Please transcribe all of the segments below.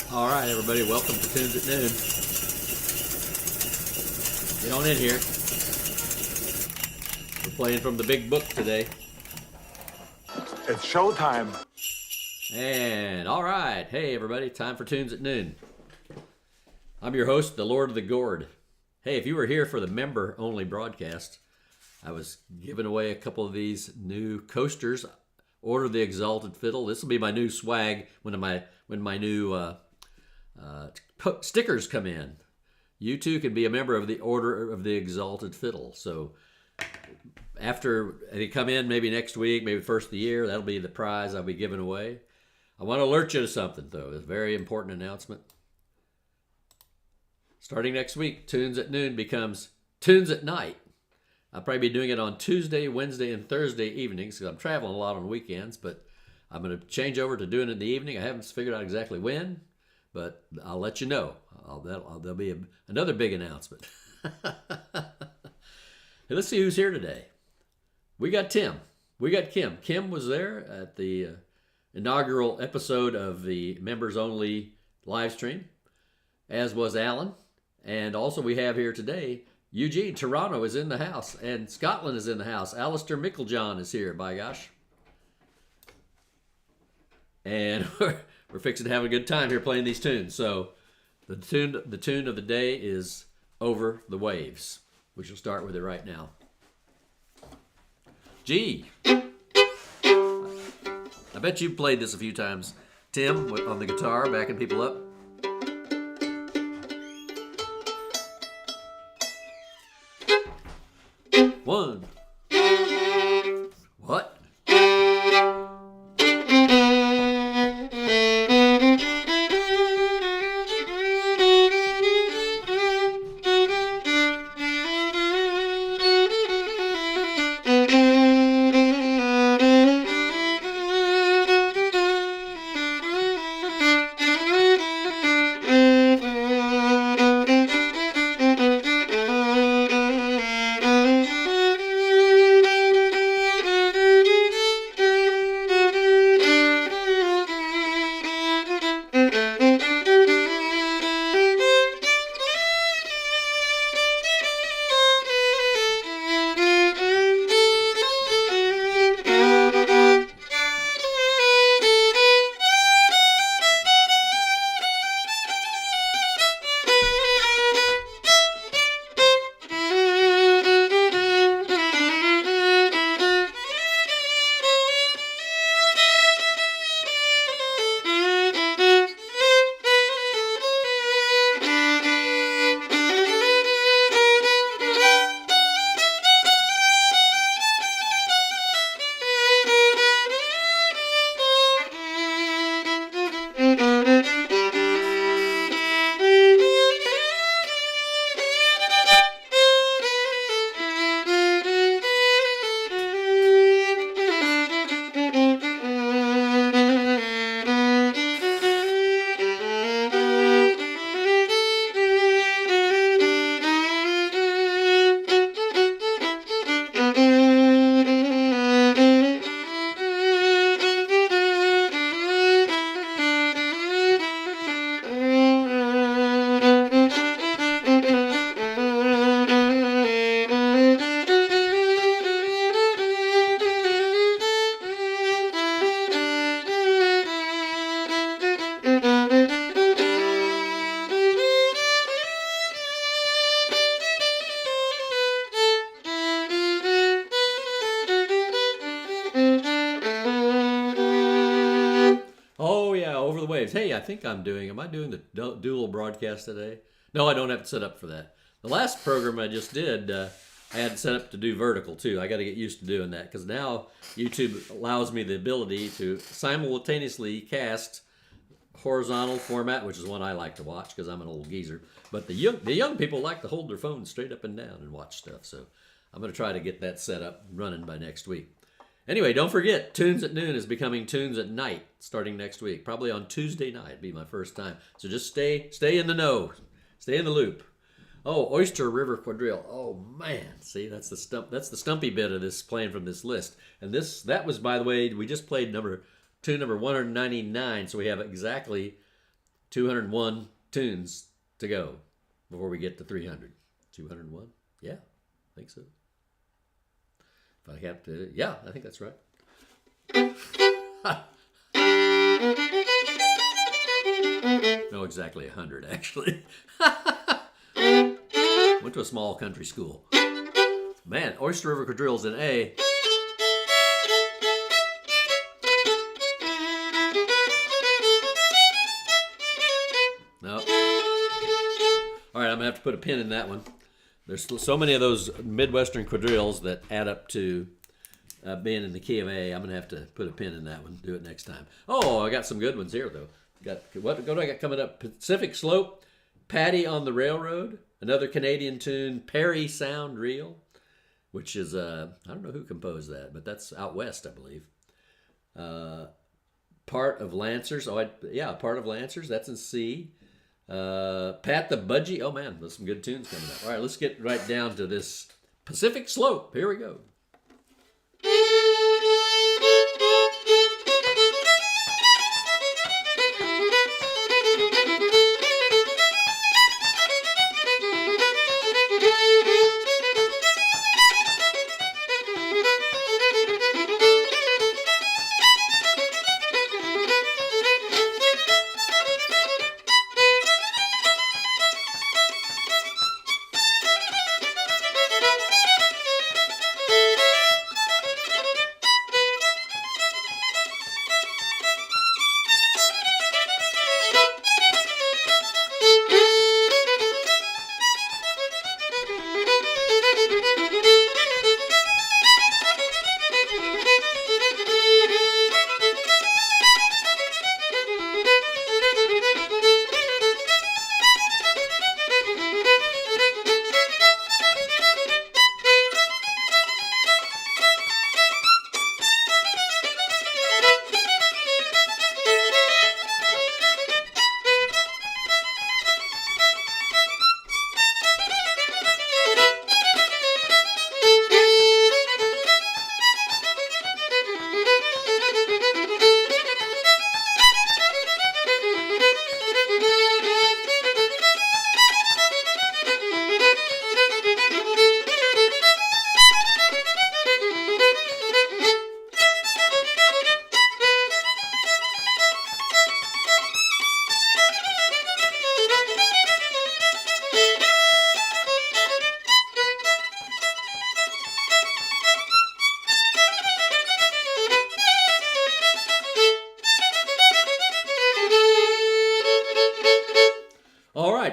All right, everybody, welcome to Tunes at Noon. Get on in here. We're playing from the big book today. It's showtime. And, all right, hey, everybody, time for Tunes at Noon. I'm your host, the Lord of the Gourd. Hey, if you were here for the member-only broadcast, I was giving away a couple of these new coasters. Order the Exalted Fiddle. This will be my new swag when my new stickers come in. You too can be a member of the Order of the Exalted Fiddle. So after they come in, maybe next week, maybe first of the year, that'll be the prize I'll be giving away. I want to alert you to something, though. It's a very important announcement. Starting next week, Tunes at Noon becomes Tunes at Night. I'll probably be doing it on Tuesday, Wednesday, and Thursday evenings because I'm traveling a lot on weekends, but I'm going to change over to doing it in the evening. I haven't figured out exactly when, but I'll let you know. There'll be another big announcement. Hey, let's see who's here today. We got Tim. We got Kim. Kim was there at the inaugural episode of the members-only live stream, as was Alan. And also we have here today Eugene. Toronto is in the house, and Scotland is in the house. Alistair Micklejohn is here, by gosh. And we're fixing to have a good time here playing these tunes. So the tune of the day is Over the Waves. We shall start with it right now. G. I bet you've played this a few times, Tim, on the guitar, backing people up. One. What? Hey, I think am I doing the dual broadcast today? No, I don't have to set up for that. The last program I just did, I had to set up to do vertical too. I got to get used to doing that because now YouTube allows me the ability to simultaneously cast horizontal format, which is one I like to watch because I'm an old geezer. But the young people like to hold their phones straight up and down and watch stuff. So I'm going to try to get that set up and running by next week. Anyway, don't forget, Tunes at Noon is becoming Tunes at Night starting next week. Probably on Tuesday night, be my first time. So just stay in the know. Stay in the loop. Oh, Oyster River Quadrille. Oh, man. See, that's the stumpy bit of this playing from this list. And that was, by the way, we just played tune number 199, so we have exactly 201 tunes to go before we get to 300. 201? Yeah, I think so. If I have to, yeah, I think that's right. No, exactly 100, actually. Went to a small country school. Man, Oyster River Quadrilles in A. No. All right, I'm going to have to put a pin in that one. There's so many of those Midwestern quadrilles that add up to being in the key of A. I'm going to have to put a pin in that one. Do it next time. Oh, I got some good ones here, though. What do I got coming up? Pacific Slope, Patty on the Railroad, another Canadian tune, Perry Sound Reel, which is, I don't know who composed that, but that's out west, I believe. Part of Lancers. Part of Lancers. That's in C. Pat the Budgie. Oh, man, there's some good tunes coming up. All right, let's get right down to this Pacific Slope. Here we go.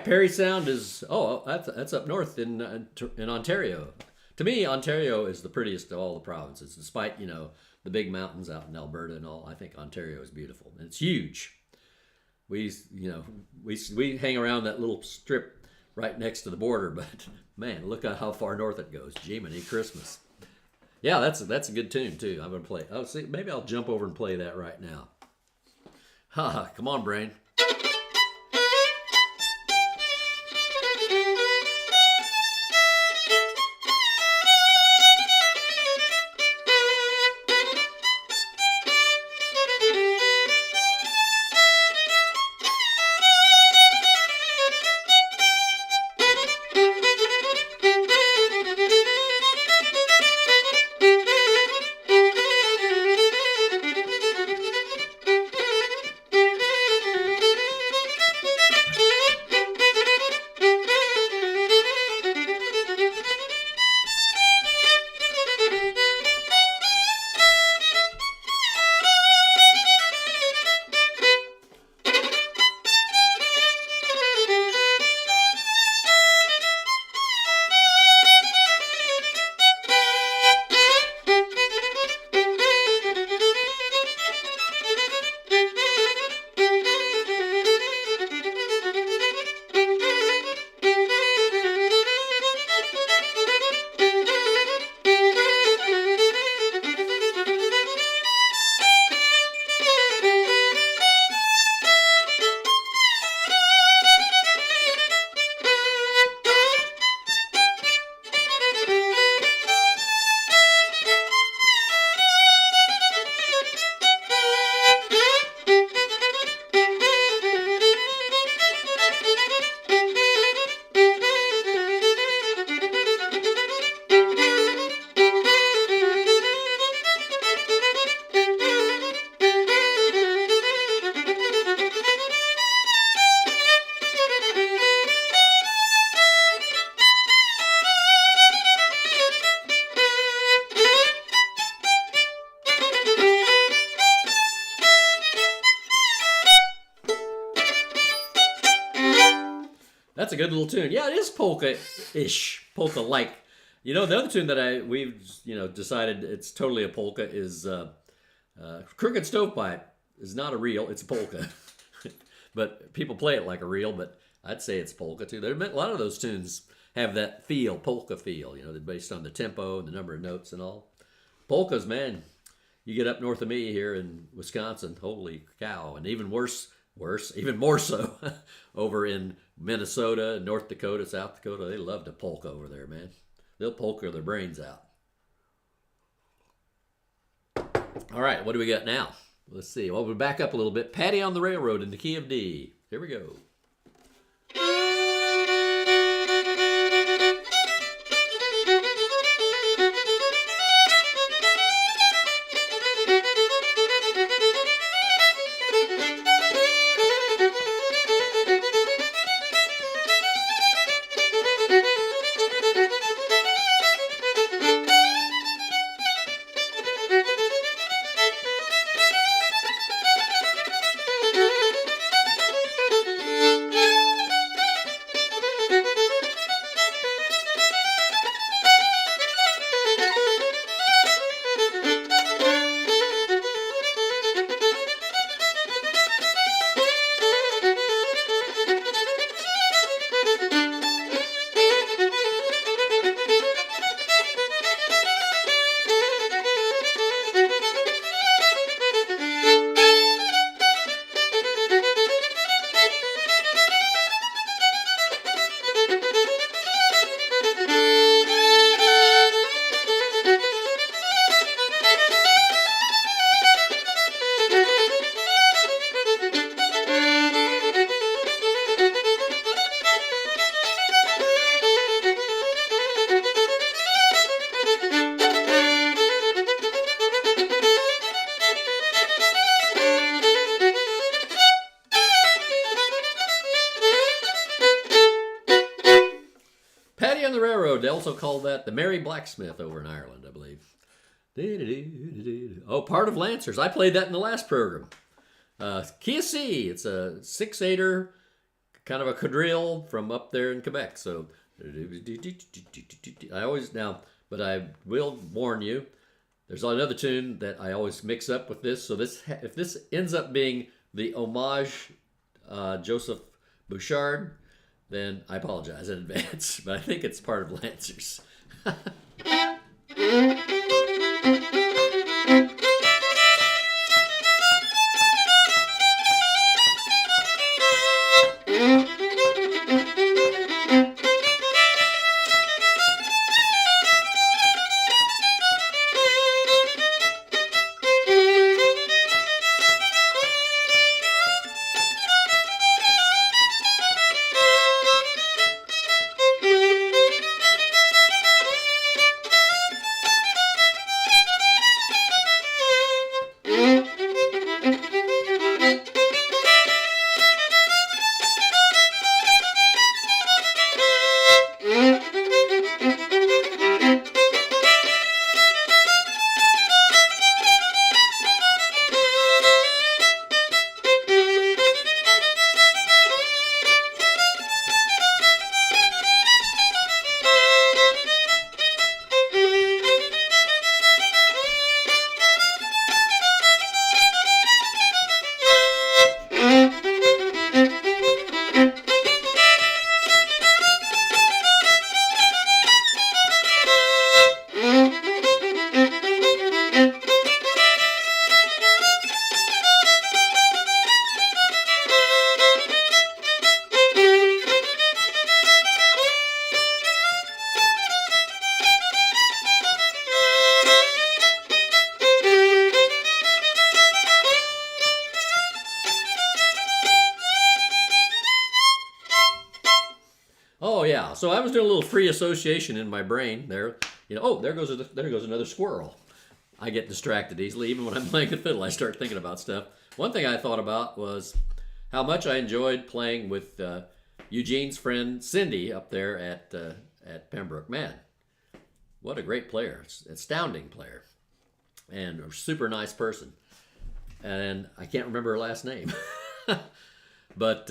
Perry Sound is that's up north in Ontario. To me, Ontario is the prettiest of all the provinces, despite the big mountains out in Alberta and all. I think Ontario is beautiful and it's huge. We hang around that little strip right next to the border, but man, look at how far north it goes. Jiminy Christmas. Yeah, that's a good tune too. I'm gonna play. Oh, see, maybe I'll jump over and play that right now. Ha! Come on, brain. That's a good little tune. Yeah, it is polka-ish, polka-like. You know, the other tune that we've decided it's totally a polka is Crooked Stovepipe is not a reel, it's a polka. But people play it like a reel, but I'd say it's polka too. A lot of those tunes have that feel, polka feel, they're based on the tempo and the number of notes and all. Polkas, man, you get up north of me here in Wisconsin, holy cow, and even worse, even more so, over in Minnesota, North Dakota, South Dakota, they love to polka over there, man. They'll polka their brains out. All right, what do we got now? Let's see. Well, we'll back up a little bit. Patty on the Railroad in the key of D. Here we go. Patty on the Railroad. They also call that the Merry Blacksmith over in Ireland, I believe. Oh, part of Lancers. I played that in the last program. Key of C. It's a 6/8er, kind of a quadrille from up there in Quebec. So I will warn you, there's another tune that I always mix up with this. So if this ends up being the homage Joseph Bouchard, then I apologize in advance, but I think it's part of Lancers. Oh yeah, so I was doing a little free association in my brain there. There goes another squirrel. I get distracted easily, even when I'm playing the fiddle. I start thinking about stuff. One thing I thought about was how much I enjoyed playing with Eugene's friend Cindy up there at Pembroke. Man, what a great player! Astounding player, and a super nice person. And I can't remember her last name, but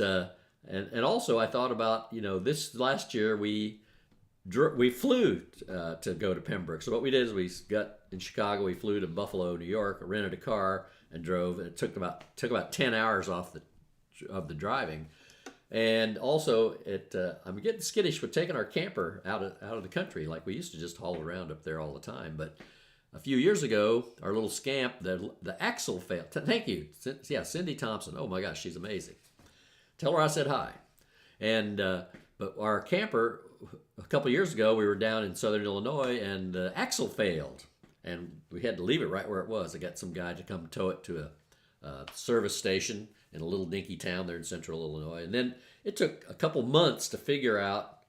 And also I thought about, this last year we flew to go to Pembroke. So what we did is we got in Chicago, we flew to Buffalo, New York, rented a car and drove, and it took about 10 hours off of the driving. And also, I'm getting skittish with taking our camper out of the country. Like we used to just haul around up there all the time. But a few years ago, our little scamp, the axle failed. Thank you. Yeah, Cindy Thompson. Oh my gosh, she's amazing. Tell her I said hi. And but our camper, a couple years ago, we were down in southern Illinois, and the axle failed. And we had to leave it right where it was. I got some guy to come tow it to a service station in a little dinky town there in central Illinois. And then it took a couple months to figure out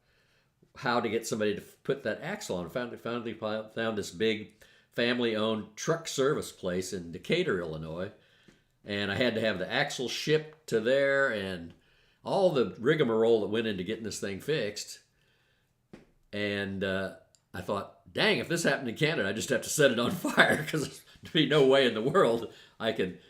how to get somebody to put that axle on. Finally found this big family-owned truck service place in Decatur, Illinois. And I had to have the axle shipped to there and all the rigmarole that went into getting this thing fixed. And I thought, dang, if this happened in Canada, I just have to set it on fire, because there'd be no way in the world I could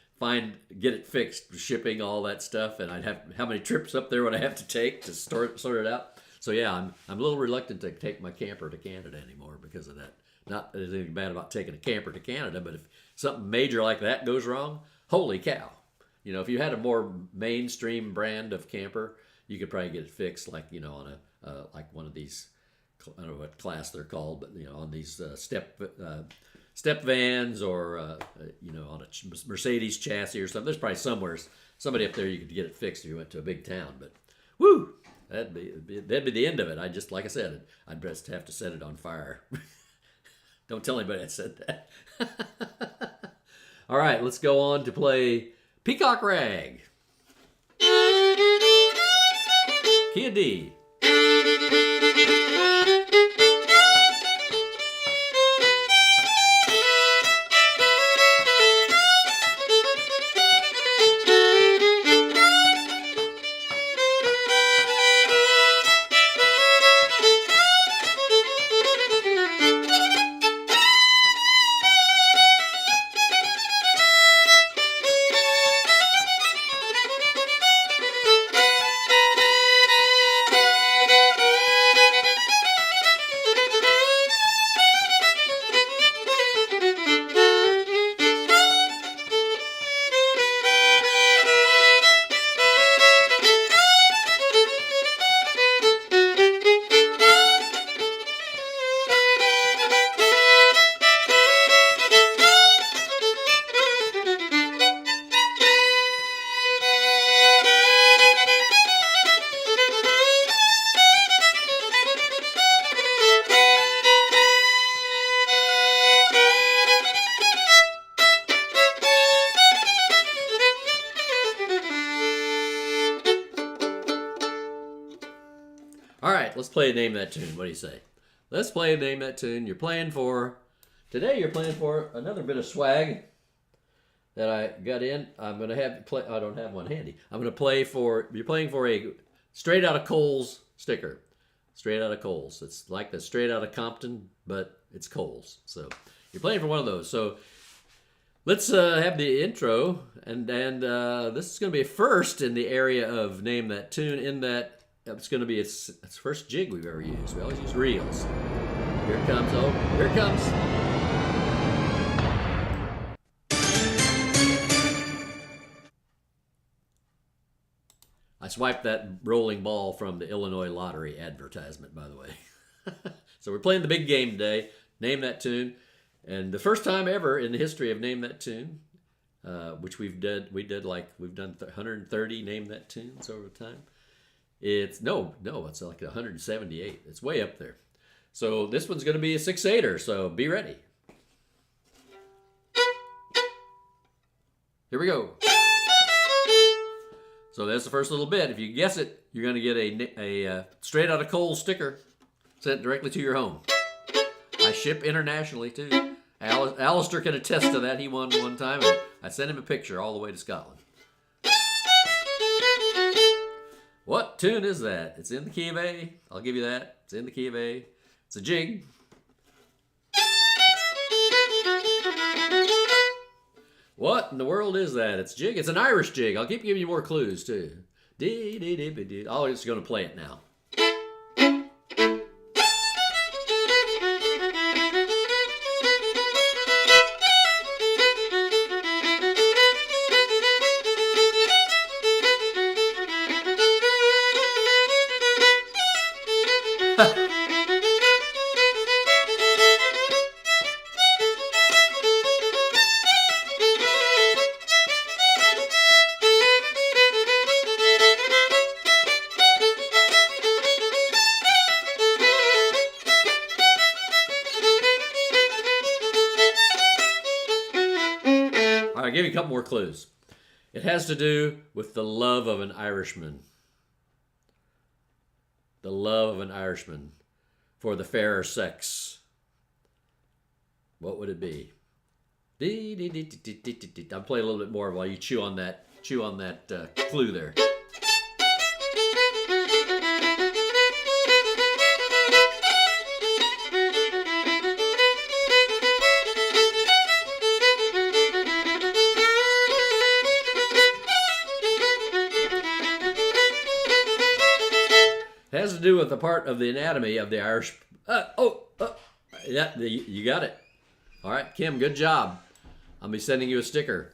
get it fixed, shipping, all that stuff, and I'd have, how many trips up there would I have to take to sort it out? So yeah, I'm a little reluctant to take my camper to Canada anymore because of that. Not that there's anything bad about taking a camper to Canada, but if something major like that goes wrong, holy cow. If you had a more mainstream brand of camper, you could probably get it fixed, like, on like one of these, I don't know what class they're called, but, on these step vans, or on a Mercedes chassis or something. There's probably somebody up there you could get it fixed if you went to a big town. But woo, that'd be the end of it. Like I said, I'd best have to set it on fire. Don't tell anybody I said that. All right, let's go on to play Peacock Rag. Key of D. All right, let's play Name That Tune. What do you say? Let's play Name That Tune. Today you're playing for another bit of swag that I got in. I'm going to have you play. I don't have one handy. You're playing for a Straight Outta Coles sticker. Straight Outta Coles. It's like the Straight Outta Compton, but it's Coles. So you're playing for one of those. So let's have the intro, and this is going to be a first in the area of Name That Tune, in that it's going to be its first jig we've ever used. We always use reels. Here it comes. Oh, here it comes. I swiped that rolling ball from the Illinois Lottery advertisement, by the way. So we're playing the big game today, Name That Tune. And the first time ever in the history of Name That Tune, which we've done 130 Name That Tunes over time. It's like 178. It's way up there. So this one's going to be a 6/8er, so be ready. Here we go. So that's the first little bit. If you guess it, you're going to get a Straight Outta Coles sticker sent directly to your home. I ship internationally too. Alistair can attest to that. He won one time, and I sent him a picture all the way to Scotland. What tune is that? It's in the key of A. I'll give you that. It's in the key of A. It's a jig. What in the world is that? It's jig. It's an Irish jig. I'll keep giving you more clues too. Dee dee dee dee dee. Oh, it's going to play it now. All right, I'll give you a couple more clues. It has to do with the love of an Irishman. The love of an Irishman for the fairer sex. What would it be? I'll play a little bit more while you chew on that clue there. It has to do with the part of the anatomy of the Irish. Yeah, you got it. All right, Kim, good job. I'll be sending you a sticker.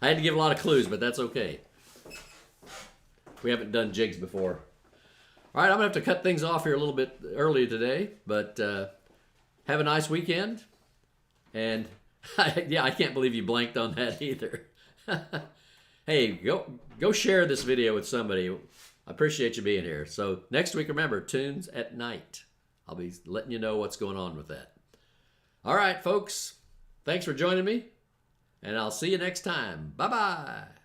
I had to give a lot of clues, but that's okay. We haven't done jigs before. All right, I'm going to have to cut things off here a little bit early today, but have a nice weekend. And yeah, I can't believe you blanked on that either. Hey, go share this video with somebody. I appreciate you being here. So next week, remember, tunes at night. I'll be letting you know what's going on with that. All right, folks. Thanks for joining me, and I'll see you next time. Bye-bye.